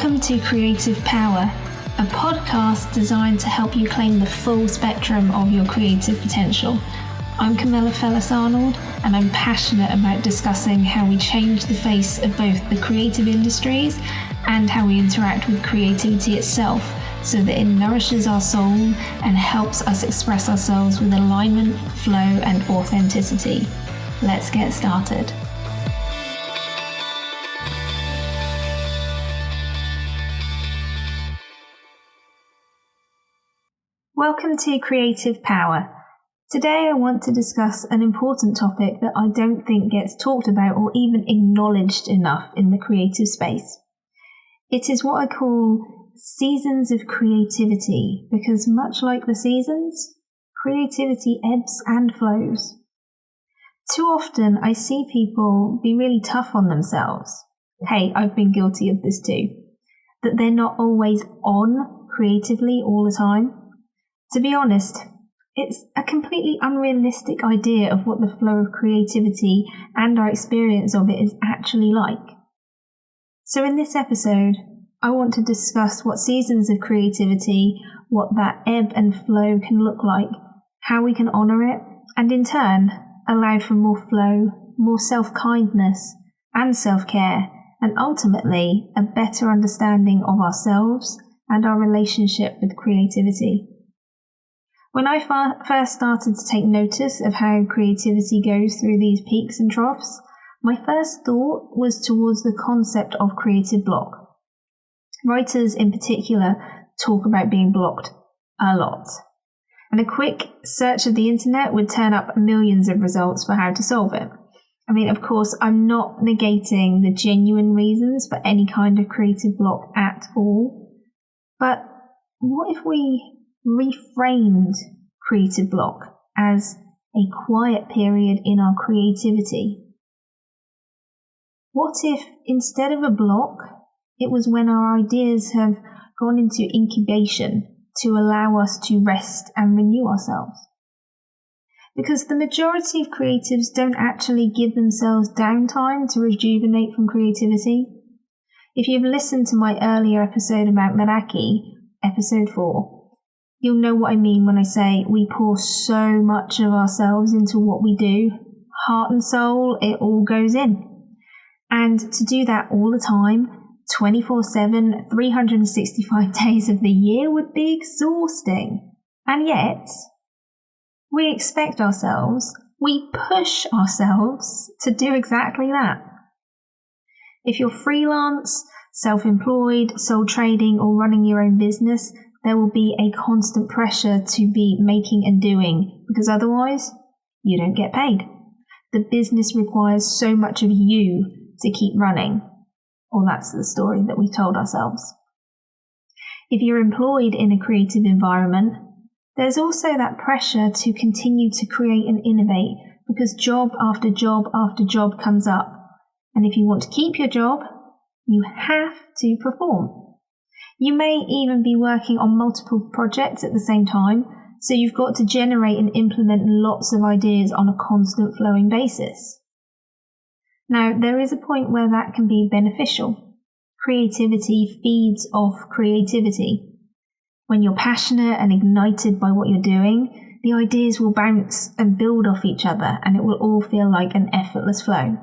Welcome to Creative Power, a podcast designed to help you claim the full spectrum of your creative potential. I'm Camilla Fellis-Arnold, and I'm passionate about discussing how we change the face of both the creative industries and how we interact with creativity itself, so that it nourishes our soul and helps us express ourselves with alignment, flow, and authenticity. Let's get started. Welcome to Creative Power. Today I want to discuss an important topic that I don't think gets talked about or even acknowledged enough in the creative space. It is what I call seasons of creativity, because much like the seasons, creativity ebbs and flows. Too often I see people be really tough on themselves. Hey, I've been guilty of this too. That they're not always on creatively all the time. To be honest, it's a completely unrealistic idea of what the flow of creativity and our experience of it is actually like. So in this episode, I want to discuss what seasons of creativity, what that ebb and flow can look like, how we can honour it, and in turn, allow for more flow, more self-kindness and self-care, and ultimately a better understanding of ourselves and our relationship with creativity. When I first started to take notice of how creativity goes through these peaks and troughs, my first thought was towards the concept of creative block. Writers in particular talk about being blocked a lot. And a quick search of the internet would turn up millions of results for how to solve it. I mean, of course, I'm not negating the genuine reasons for any kind of creative block at all. But what if we reframed creative block as a quiet period in our creativity? What if instead of a block, it was when our ideas have gone into incubation to allow us to rest and renew ourselves? Because the majority of creatives don't actually give themselves downtime to rejuvenate from creativity. If you've listened to my earlier episode about Meraki, episode 4, you'll know what I mean when I say we pour so much of ourselves into what we do. Heart and soul, it all goes in. And to do that all the time, 24/7, 365 days of the year would be exhausting. And yet, we expect ourselves, we push ourselves to do exactly that. If you're freelance, self-employed, sole trading, or running your own business, there will be a constant pressure to be making and doing, because otherwise you don't get paid. The business requires so much of you to keep running. Or that's the story that we told ourselves. If you're employed in a creative environment, there's also that pressure to continue to create and innovate, because job after job after job comes up. And if you want to keep your job, you have to perform. You may even be working on multiple projects at the same time, so you've got to generate and implement lots of ideas on a constant flowing basis. Now, there is a point where that can be beneficial. Creativity feeds off creativity. When you're passionate and ignited by what you're doing, the ideas will bounce and build off each other, and it will all feel like an effortless flow.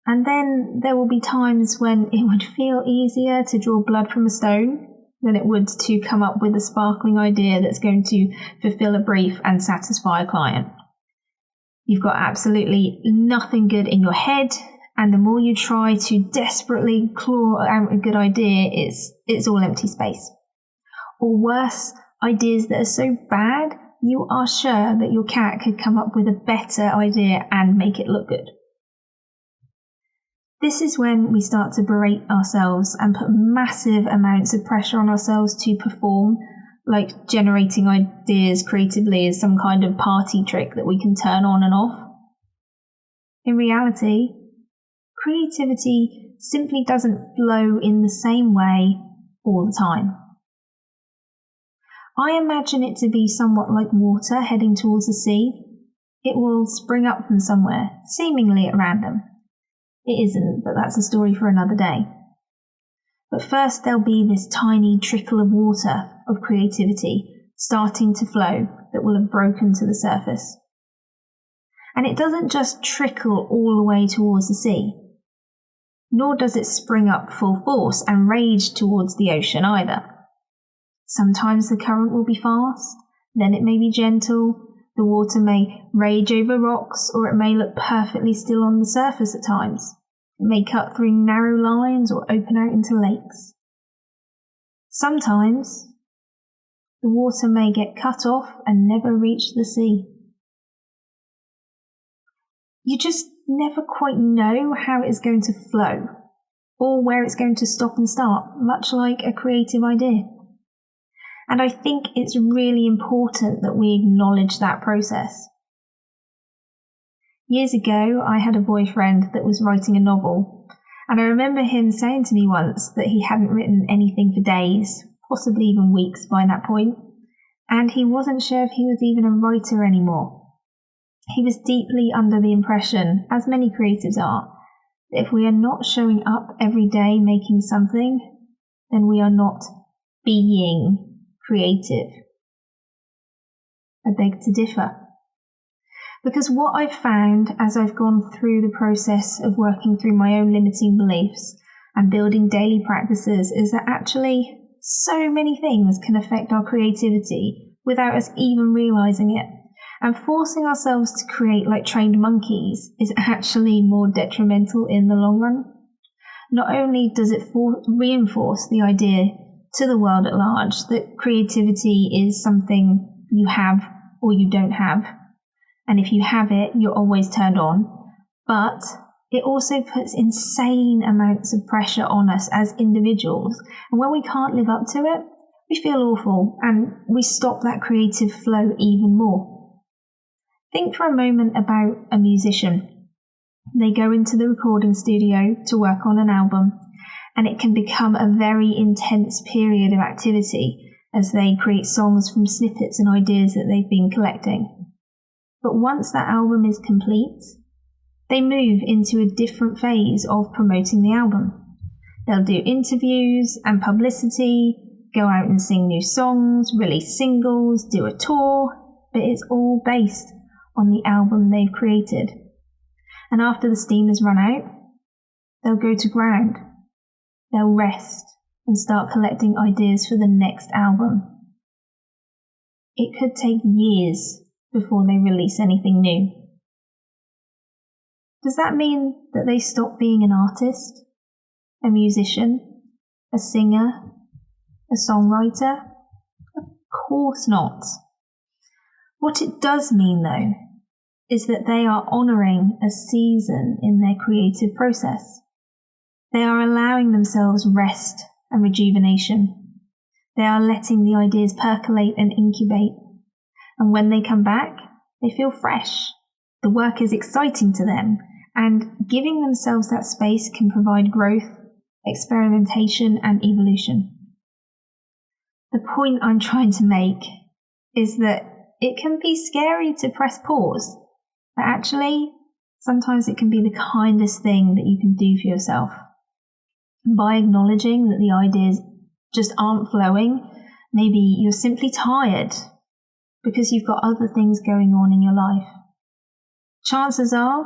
And then there will be times when it would feel easier to draw blood from a stone than it would to come up with a sparkling idea that's going to fulfill a brief and satisfy a client. You've got absolutely nothing good in your head, and the more you try to desperately claw out a good idea, it's all empty space. Or worse, ideas that are so bad, you are sure that your cat could come up with a better idea and make it look good. This is when we start to berate ourselves and put massive amounts of pressure on ourselves to perform, like generating ideas creatively is some kind of party trick that we can turn on and off. In reality, creativity simply doesn't flow in the same way all the time. I imagine it to be somewhat like water heading towards the sea. It will spring up from somewhere, seemingly at random. It isn't, but that's a story for another day. But first there'll be this tiny trickle of water of creativity starting to flow that will have broken to the surface. And it doesn't just trickle all the way towards the sea, nor does it spring up full force and rage towards the ocean either. Sometimes the current will be fast, then it may be gentle, the water may rage over rocks, or it may look perfectly still on the surface at times. It may cut through narrow lines or open out into lakes. Sometimes the water may get cut off and never reach the sea. You just never quite know how it is going to flow, or where it's going to stop and start, much like a creative idea. And I think it's really important that we acknowledge that process. Years ago, I had a boyfriend that was writing a novel, and I remember him saying to me once that he hadn't written anything for days, possibly even weeks by that point, and he wasn't sure if he was even a writer anymore. He was deeply under the impression, as many creatives are, that if we are not showing up every day making something, then we are not being creative. I beg to differ. Because what I've found as I've gone through the process of working through my own limiting beliefs and building daily practices is that actually so many things can affect our creativity without us even realizing it. And forcing ourselves to create like trained monkeys is actually more detrimental in the long run. Not only does it reinforce the idea to the world at large that creativity is something you have or you don't have, and if you have it, you're always turned on, but it also puts insane amounts of pressure on us as individuals. And when we can't live up to it, we feel awful and we stop that creative flow even more. Think for a moment about a musician. They go into the recording studio to work on an album, and it can become a very intense period of activity as they create songs from snippets and ideas that they've been collecting. But once that album is complete, they move into a different phase of promoting the album. They'll do interviews and publicity, go out and sing new songs, release singles, do a tour, but it's all based on the album they've created. And after the steam has run out, they'll go to ground. They'll rest and start collecting ideas for the next album. It could take years before they release anything new. Does that mean that they stop being an artist, a musician, a singer, a songwriter? Of course not. What it does mean, though, is that they are honouring a season in their creative process. They are allowing themselves rest and rejuvenation. They are letting the ideas percolate and incubate. And when they come back, they feel fresh. The work is exciting to them, and giving themselves that space can provide growth, experimentation, and evolution. The point I'm trying to make is that it can be scary to press pause, but actually, sometimes it can be the kindest thing that you can do for yourself. By acknowledging that the ideas just aren't flowing, maybe you're simply tired because you've got other things going on in your life. Chances are,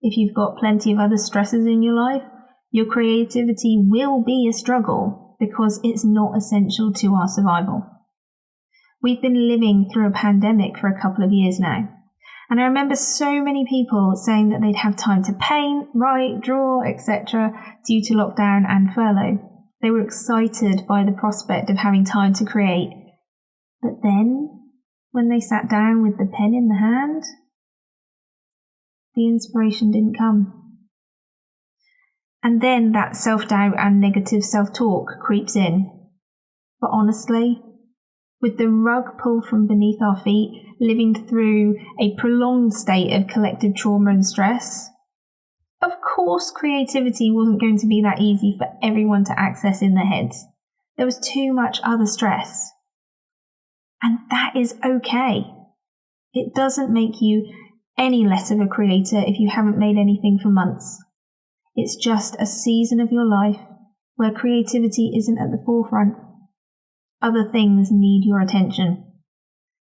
if you've got plenty of other stresses in your life, your creativity will be a struggle because it's not essential to our survival. We've been living through a pandemic for a couple of years now, and I remember so many people saying that they'd have time to paint, write, draw, etc. due to lockdown and furlough. They were excited by the prospect of having time to create. But then, when they sat down with the pen in the hand, the inspiration didn't come. And then that self-doubt and negative self-talk creeps in. But honestly, with the rug pulled from beneath our feet, living through a prolonged state of collective trauma and stress, of course creativity wasn't going to be that easy for everyone to access in their heads. There was too much other stress. And that is okay. It doesn't make you any less of a creator if you haven't made anything for months. It's just a season of your life where creativity isn't at the forefront. Other things need your attention.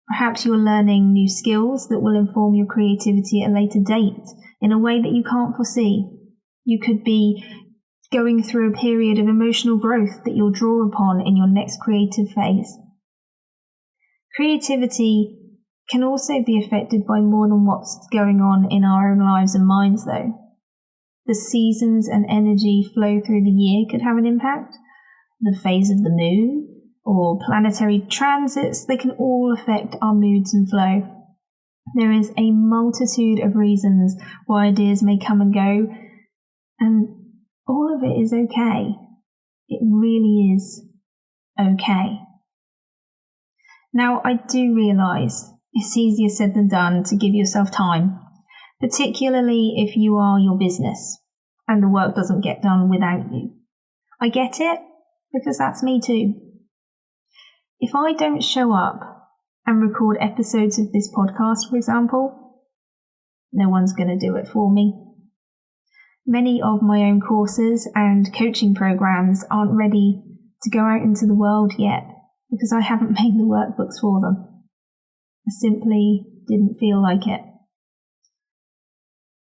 Perhaps you're learning new skills that will inform your creativity at a later date in a way that you can't foresee. You could be going through a period of emotional growth that you'll draw upon in your next creative phase. Creativity can also be affected by more than what's going on in our own lives and minds, though. The seasons and energy flow through the year could have an impact. The phase of the moon or planetary transits, they can all affect our moods and flow. There is a multitude of reasons why ideas may come and go, and all of it is okay. It really is okay. Now, I do realise it's easier said than done to give yourself time, particularly if you are your business and the work doesn't get done without you. I get it, because that's me too. If I don't show up and record episodes of this podcast, for example, no one's going to do it for me. Many of my own courses and coaching programs aren't ready to go out into the world yet because I haven't made the workbooks for them. I simply didn't feel like it.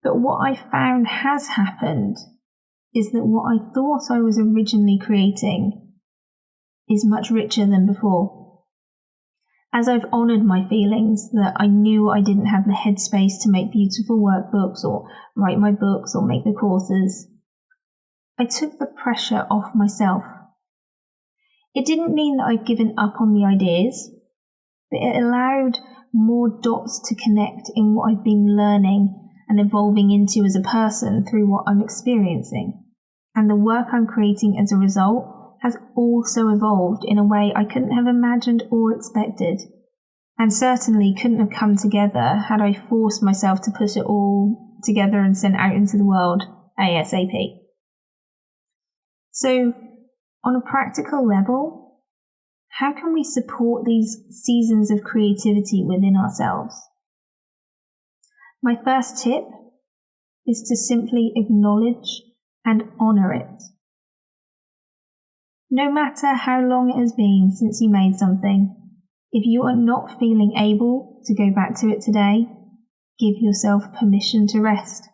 But what I found has happened is that what I thought I was originally creating is much richer than before. As I've honoured my feelings that I knew I didn't have the headspace to make beautiful workbooks or write my books or make the courses, I took the pressure off myself. It didn't mean that I've given up on the ideas, but it allowed more dots to connect in what I've been learning and evolving into as a person through what I'm experiencing. And the work I'm creating as a result has also evolved in a way I couldn't have imagined or expected, and certainly couldn't have come together had I forced myself to put it all together and sent out into the world ASAP. So, on a practical level, how can we support these seasons of creativity within ourselves? My first tip is to simply acknowledge and honour it. No matter how long it has been since you made something, if you are not feeling able to go back to it today, give yourself permission to rest.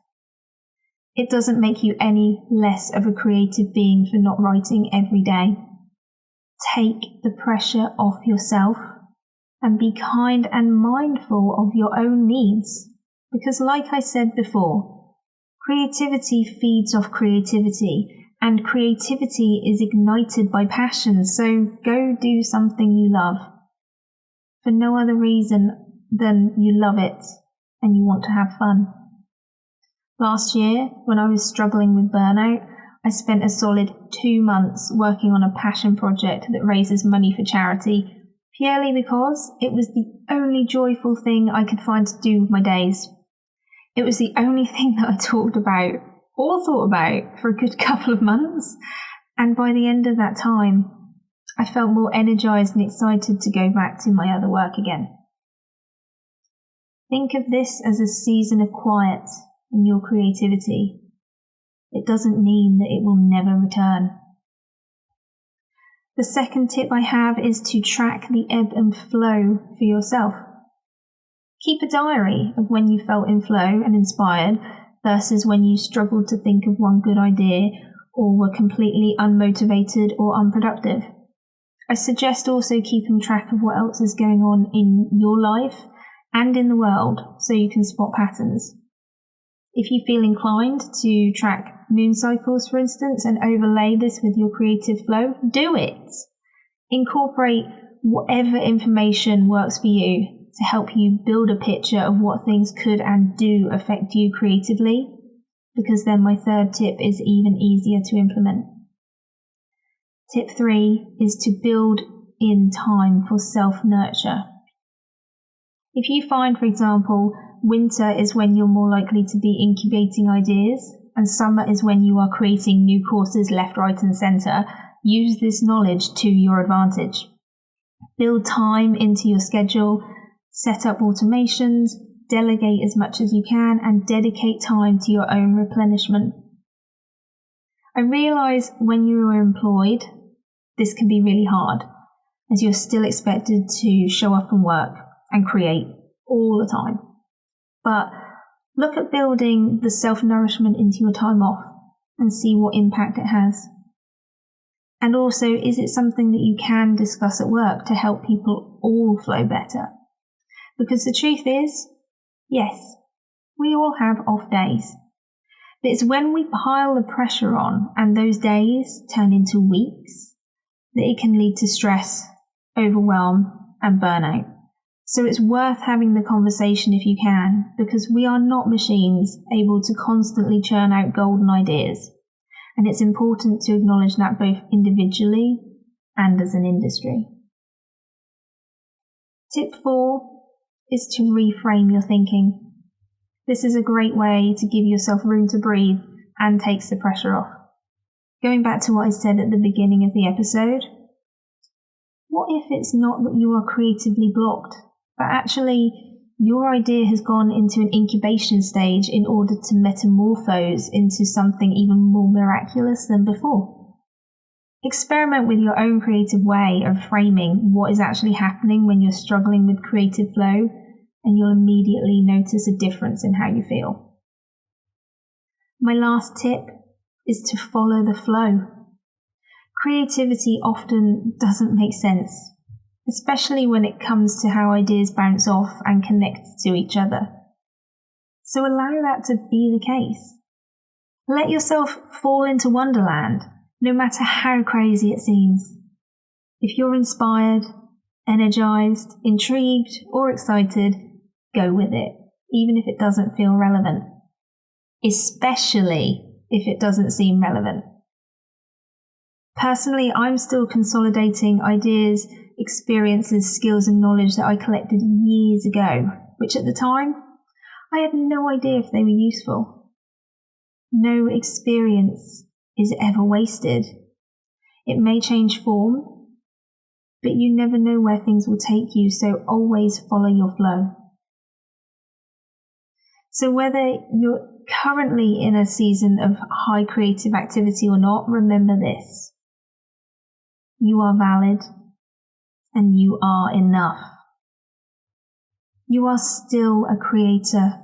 It doesn't make you any less of a creative being for not writing every day. Take the pressure off yourself and be kind and mindful of your own needs, because like I said before, creativity feeds off creativity. And creativity is ignited by passion, so go do something you love. For no other reason than you love it and you want to have fun. Last year, when I was struggling with burnout, I spent a solid 2 months working on a passion project that raises money for charity, purely because it was the only joyful thing I could find to do with my days. It was the only thing that I talked about or thought about for a good couple of months, and by the end of that time, I felt more energized and excited to go back to my other work again. Think of this as a season of quiet in your creativity. It doesn't mean that it will never return. The second tip I have is to track the ebb and flow for yourself. Keep a diary of when you felt in flow and inspired versus when you struggled to think of one good idea or were completely unmotivated or unproductive. I suggest also keeping track of what else is going on in your life and in the world so you can spot patterns. If you feel inclined to track moon cycles, for instance, and overlay this with your creative flow, do it. Incorporate whatever information works for you to help you build a picture of what things could and do affect you creatively, because then my third tip is even easier to implement. Tip 3 is to build in time for self-nurture. If you find, for example, winter is when you're more likely to be incubating ideas, and summer is when you are creating new courses left, right and centre, use this knowledge to your advantage. Build time into your schedule, set up automations, delegate as much as you can, and dedicate time to your own replenishment. I realise when you are employed, this can be really hard, as you're still expected to show up and work and create all the time. But look at building the self-nourishment into your time off and see what impact it has. And also, is it something that you can discuss at work to help people all flow better? Because the truth is, yes, we all have off days. But it's when we pile the pressure on and those days turn into weeks that it can lead to stress, overwhelm, and burnout. So it's worth having the conversation if you can, because we are not machines able to constantly churn out golden ideas. And it's important to acknowledge that both individually and as an industry. Tip 4 is to reframe your thinking. This is a great way to give yourself room to breathe and takes the pressure off. Going back to what I said at the beginning of the episode, what if it's not that you are creatively blocked, but actually your idea has gone into an incubation stage in order to metamorphose into something even more miraculous than before? Experiment with your own creative way of framing what is actually happening when you're struggling with creative flow, and you'll immediately notice a difference in how you feel. My last tip is to follow the flow. Creativity often doesn't make sense, especially when it comes to how ideas bounce off and connect to each other. So allow that to be the case. Let yourself fall into wonderland, no matter how crazy it seems. If you're inspired, energized, intrigued, or excited, go with it, even if it doesn't feel relevant. Especially if it doesn't seem relevant. Personally, I'm still consolidating ideas, experiences, skills, and knowledge that I collected years ago, which at the time, I had no idea if they were useful. No experience is ever wasted. It may change form, but you never know where things will take you, so always follow your flow. So whether you're currently in a season of high creative activity or not, remember this. You are valid and you are enough. You are still a creator,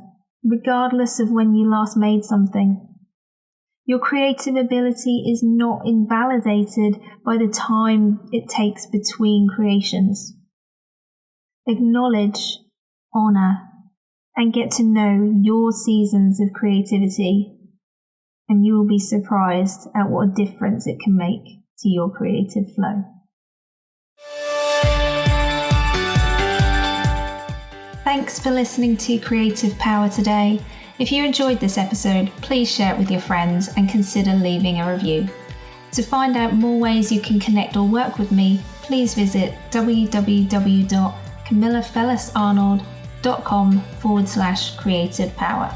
regardless of when you last made something. Your creative ability is not invalidated by the time it takes between creations. Acknowledge, honor, and get to know your seasons of creativity, and you will be surprised at what a difference it can make to your creative flow. Thanks for listening to Creative Power today. If you enjoyed this episode, please share it with your friends and consider leaving a review. To find out more ways you can connect or work with me, please visit www.camillafellisarnold.com/creative power.